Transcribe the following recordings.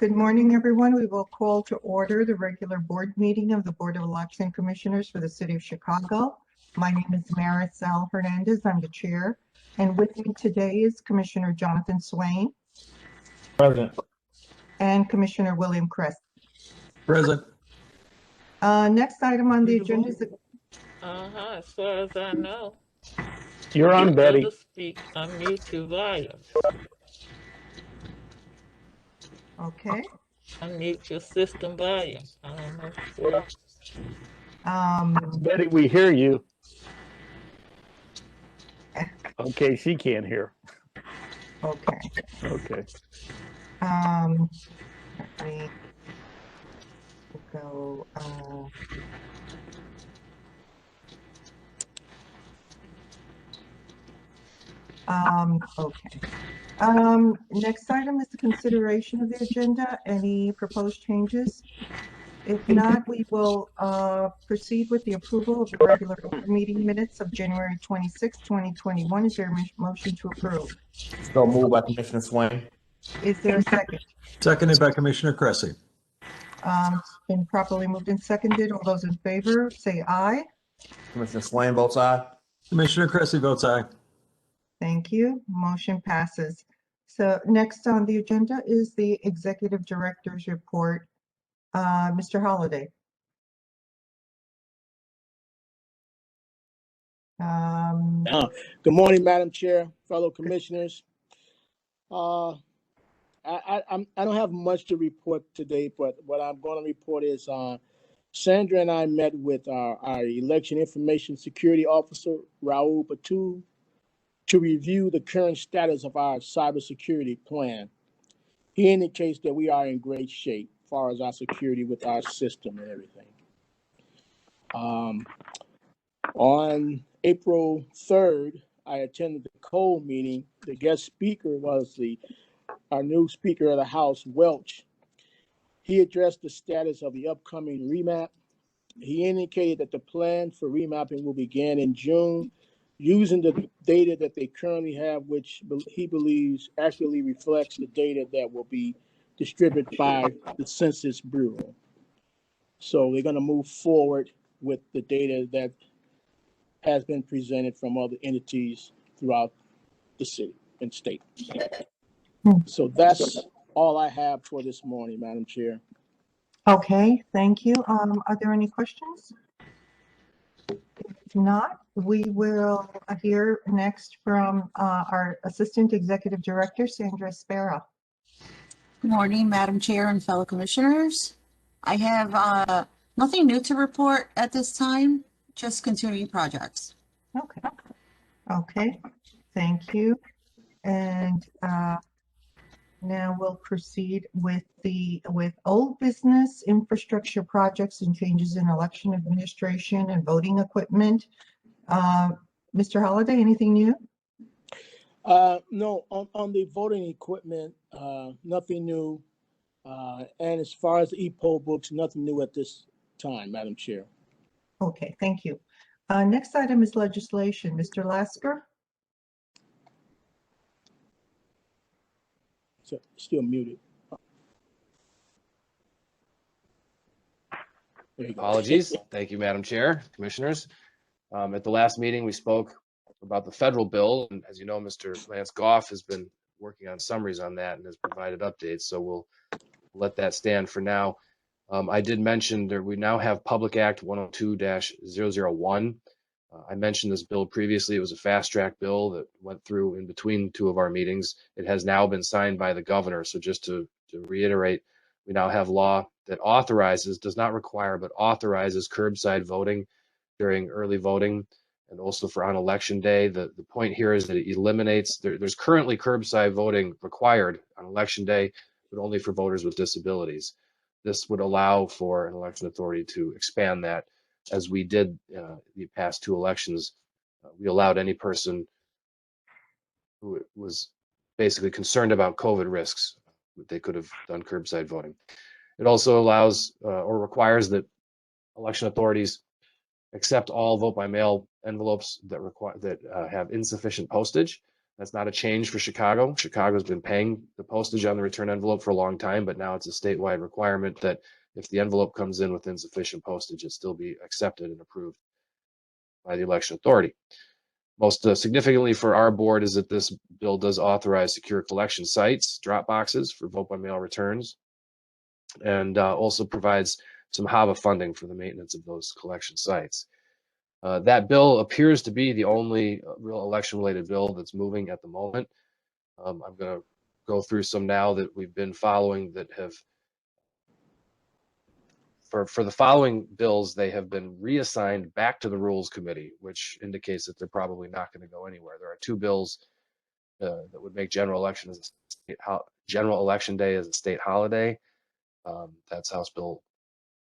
Good morning, everyone. We will call to order the regular board meeting of the Board of Election Commissioners for the City of Chicago. My name is Maricel Hernandez. I'm the chair. And with me today is Commissioner Jonathan Swain. Present. And Commissioner William Crest. Present. Next item on the agenda is As far as I know. You're on, Betty. To speak, unmute your volume. okay. Unmute your system volume. I don't know. Betty, we hear you. Okay, she can't hear. Okay. Okay. Let me go. Okay. Next item is the consideration of the agenda. Any proposed changes? If not, we will proceed with the approval of the regular meeting minutes of January 26, 2021. Is there a motion to approve? So moved by Commissioner Swain. Is there a second? Seconded by Commissioner Cressy. It's been properly moved and seconded. All those in favor say aye. Commissioner Swain votes aye. Commissioner Cressy votes aye. Thank you. Motion passes. So next on the agenda is the Executive Director's report. Mr. Holliday. Good morning, Madam Chair, fellow commissioners. I don't have much to report today, but what I'm going to report is Sandra and I met with our Election Information Security Officer, Raul Batul, to review the current status of our cybersecurity plan. He indicates that we are in great shape as far as our security with our system and everything. On April 3rd, I attended the Cole meeting. The guest speaker was our new Speaker of the House, Welch. He addressed the status of the upcoming remap. He indicated that the plan for remapping will begin in June using the data that they currently have, which he believes accurately reflects the data that will be distributed by the Census Bureau. So they're going to move forward with the data that has been presented from other entities throughout the city and state. So that's all I have for this morning, Madam Chair. Okay, thank you. Are there any questions? If not, we will hear next from our Assistant Executive Director, Sandra Spera. Good morning, Madam Chair and fellow commissioners. I have nothing new to report at this time, just continuing projects. Okay. Okay, thank you. And now we'll proceed with old business, infrastructure projects and changes in election administration and voting equipment. Mr. Holliday, anything new? No, on the voting equipment, nothing new. And as far as the e-poll books, nothing new at this time, Madam Chair. Okay, thank you. Next item is legislation. Mr. Lasker? So, still muted. Apologies. Thank you, Madam Chair, Commissioners. At the last meeting, we spoke about the federal bill, and as you know, Mr. Lance Goff has been working on summaries on that and has provided updates, so we'll let that stand for now. I did mention that we now have Public Act 102-001. I mentioned this bill previously. It was a fast-track bill that went through in between two of our meetings. It has now been signed by the governor. So just to reiterate, we now have law that authorizes, does not require, but authorizes curbside voting during early voting and also for on election day. The point here is that it eliminates, there's currently curbside voting required on election day, but only for voters with disabilities. This would allow for an election authority to expand that, as we did the past two elections. We allowed any person who was basically concerned about COVID risks, they could have done curbside voting. It also allows or requires that election authorities accept all vote by mail envelopes that have insufficient postage. That's not a change for Chicago. Chicago's been paying the postage on the return envelope for a long time, but now it's a statewide requirement that if the envelope comes in with insufficient postage, it still be accepted and approved by the election authority. Most significantly for our board is that this bill does authorize secure collection sites, drop boxes for vote by mail returns, and also provides some HAVA funding for the maintenance of those collection sites. That bill appears to be the only real election-related bill that's moving at the moment. I'm going to go through some now that we've been following that have, for the following bills, they have been reassigned back to the Rules Committee, which indicates that they're probably not going to go anywhere. There are two bills that would make general election day as a state holiday. That's House Bill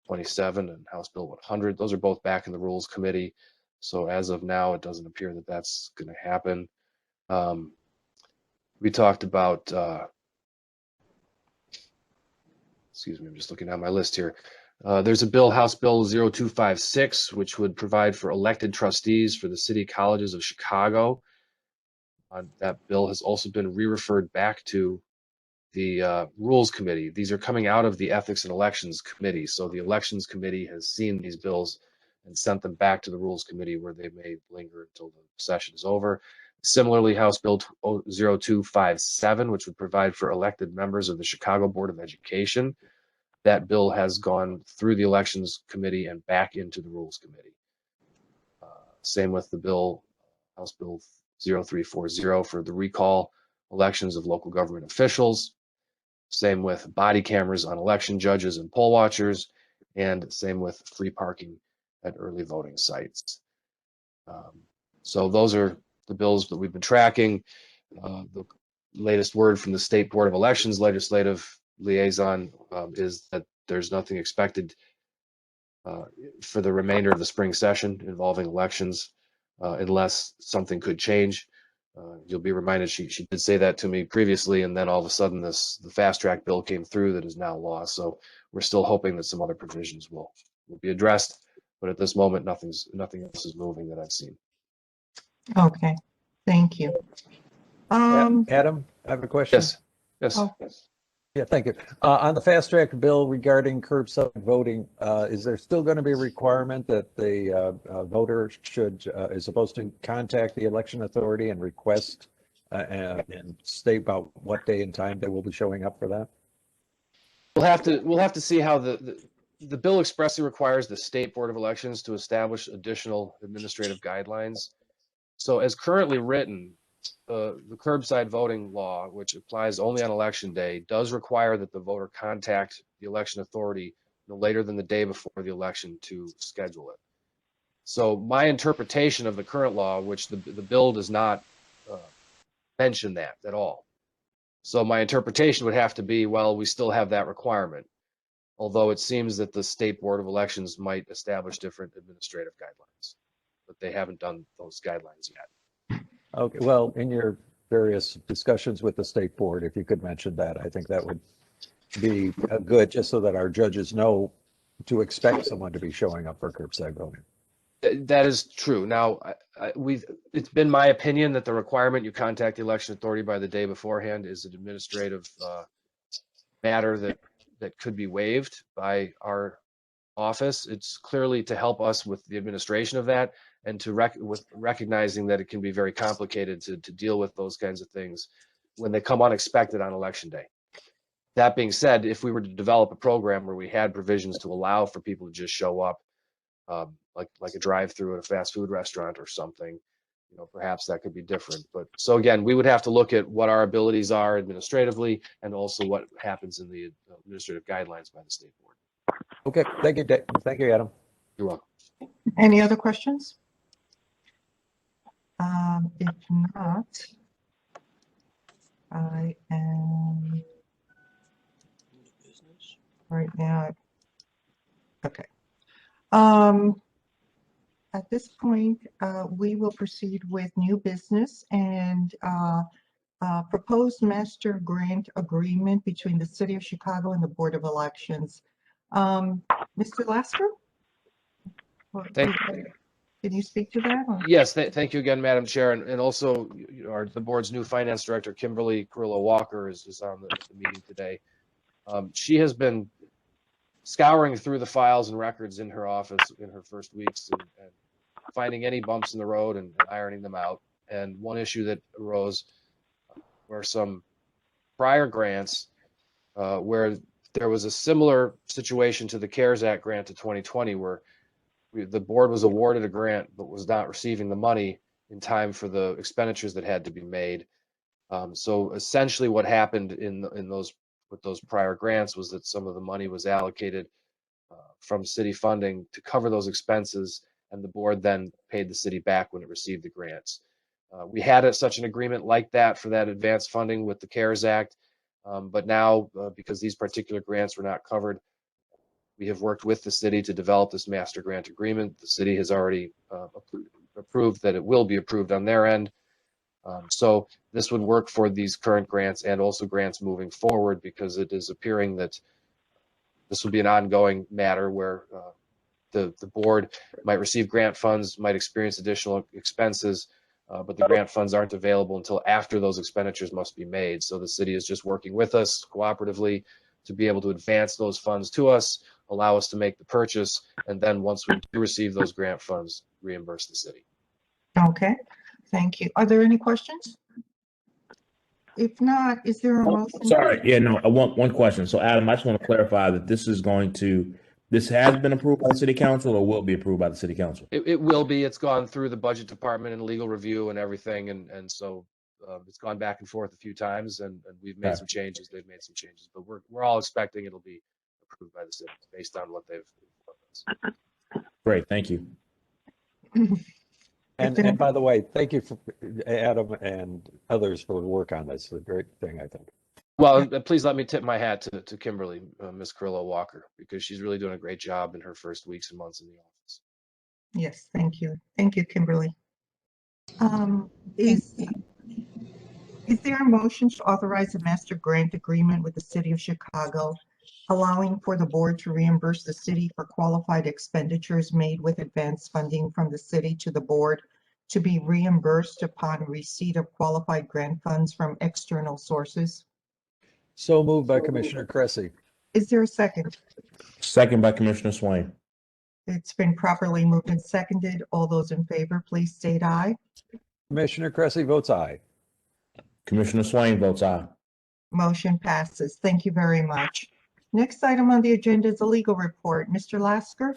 27 and House Bill 100. Those are both back in the Rules Committee. So as of now, it doesn't appear that that's going to happen. We talked about, excuse me, I'm just looking at my list here. There's a bill, House Bill 0256, which would provide for elected trustees for the city colleges of Chicago. That bill has also been re-referred back to the Rules Committee. These are coming out of the Ethics and Elections Committee. So the Elections Committee has seen these bills and sent them back to the Rules Committee, where they may linger until the session is over. Similarly, House Bill 0257, which would provide for elected members of the Chicago Board of Education. That bill has gone through the Elections Committee and back into the Rules Committee. Same with the bill, House Bill 0340, for the recall elections of local government officials. Same with body cameras on election judges and poll watchers, and same with free parking at early voting sites. So those are the bills that we've been tracking. The latest word from the State Board of Elections legislative liaison is that there's nothing expected for the remainder of the spring session involving elections unless something could change. You'll be reminded she did say that to me previously, and then all of a sudden the fast track bill came through that is now law. So we're still hoping that some other provisions will be addressed, but at this moment nothing else is moving that I've seen. Okay, thank you. Adam, I have a question. Yes. Oh. Yeah, thank you. On the fast track bill regarding curbside voting, is there still going to be a requirement that the voter is supposed to contact the election authority and request and state about what day and time they will be showing up for that? We'll have to see how the bill expressly requires the State Board of Elections to establish additional administrative guidelines. So as currently written, the curbside voting law, which applies only on election day, does require that the voter contact the election authority no later than the day before the election to schedule it. So my interpretation of the current law, which the bill does not mention that at all. So my interpretation would have to be, well, we still have that requirement, although it seems that the State Board of Elections might establish different administrative guidelines, but they haven't done those guidelines yet. Okay, well, in your various discussions with the state board, if you could mention that, I think that would be good, just so that our judges know to expect someone to be showing up for curbside voting. That is true. Now, it's been my opinion that the requirement you contact the election authority by the day beforehand is an administrative matter that could be waived by our office. It's clearly to help us with the administration of that, and to recognizing that it can be very complicated to deal with those kinds of things when they come unexpected on election day. That being said, if we were to develop a program where we had provisions to allow for people to just show up, like a drive-through at a fast food restaurant or something, perhaps that could be different. But so again, we would have to look at what our abilities are administratively, and also what happens in the administrative guidelines by the state board. Okay, thank you, thank you, Adam. You're welcome. Any other questions? If not, I am right now. Okay. At this point, we will proceed with new business and proposed master grant agreement between the City of Chicago and the Board of Elections. Mr. Lasker? Thank you. Can you speak to that? Or- Yes, thank you again, Madam Chair, and also the board's new finance director, Kimberly Carrillo Walker, is on the meeting today. She has been scouring through the files and records in her office in her first weeks and finding any bumps in the road and ironing them out. And one issue that arose were some prior grants where there was a similar situation to the CARES Act grant to 2020, where the board was awarded a grant but was not receiving the money in time for the expenditures that had to be made. So essentially what happened in those with those prior grants was that some of the money was allocated from city funding to cover those expenses, and the board then paid the city back when it received the grants. We had such an agreement like that for that advanced funding with the CARES Act, but now because these particular grants were not covered, we have worked with the city to develop this master grant agreement. The city has already approved that it will be approved on their end. So this would work for these current grants and also grants moving forward, because it is appearing that this will be an ongoing matter where the board might receive grant funds, might experience additional expenses, but the grant funds aren't available until after those expenditures must be made. So the city is just working with us cooperatively to be able to advance those funds to us, allow us to make the purchase, and then once we do receive those grant funds, reimburse the city. Okay, thank you. Are there any questions? If not, is there a motion? Sorry, yeah, no, I want one question. So Adam, I just want to clarify that this has been approved by the city council or will be approved by the city council? It will be. It's gone through the budget department and legal review and everything, and so it's gone back and forth a few times, and we've made some changes. They've made some changes, but we're all expecting it'll be approved by the city based on what they've informed us. Great, thank you. And by the way, thank you for Adam and others for the work on this. It's a great thing, I think. Well, please let me tip my hat to Kimberly, Miss Carrillo Walker, because she's really doing a great job in her first weeks and months in the office. Yes, thank you. Thank you, Kimberly. Is there a motion to authorize a master grant agreement with the city of Chicago, allowing for the board to reimburse the city for qualified expenditures made with advanced funding from the city to the board to be reimbursed upon receipt of qualified grant funds from external sources? So moved by Commissioner Cressy. Is there a second? Second by Commissioner Swain. It's been properly moved and seconded. All those in favor, please state aye. Commissioner Cressy votes aye. Commissioner Swain votes aye. Motion passes. Thank you very much. Next item on the agenda is a legal report. Mr. Lasker?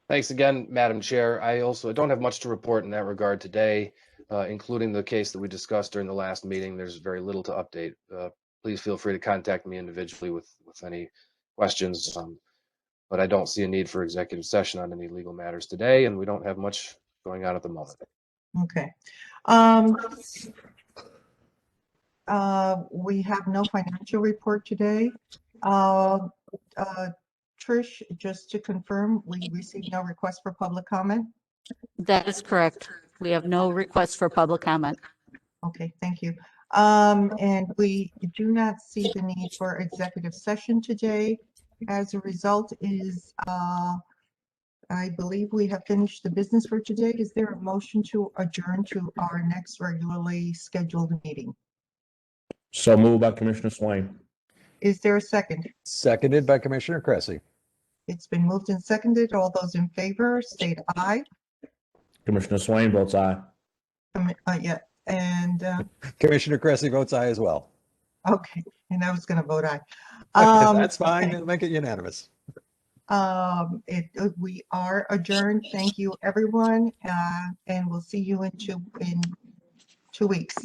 Thanks again, Madam Chair. I don't have much to report in that regard today, including the case that we discussed during the last meeting. There's very little to update. Please feel free to contact me individually with any questions. But I don't see a need for executive session on any legal matters today, and we don't have much going on at the moment. Okay. We have no financial report today. Trish, just to confirm, we received no request for public comment? That is correct. We have no request for public comment. Okay, thank you. And we do not see the need for executive session today. As a result I believe we have finished the business for today. Is there a motion to adjourn to our next regularly scheduled meeting? So moved by Commissioner Swain. Is there a second? Seconded by Commissioner Cressy. It's been moved and seconded. All those in favor state aye. Commissioner Swain votes aye. Yeah, and Commissioner Cressy votes aye as well. okay, and I was going to vote aye. That's fine. Okay. It'll make it unanimous. We are adjourned. Thank you, everyone, and we'll see you in 2 weeks.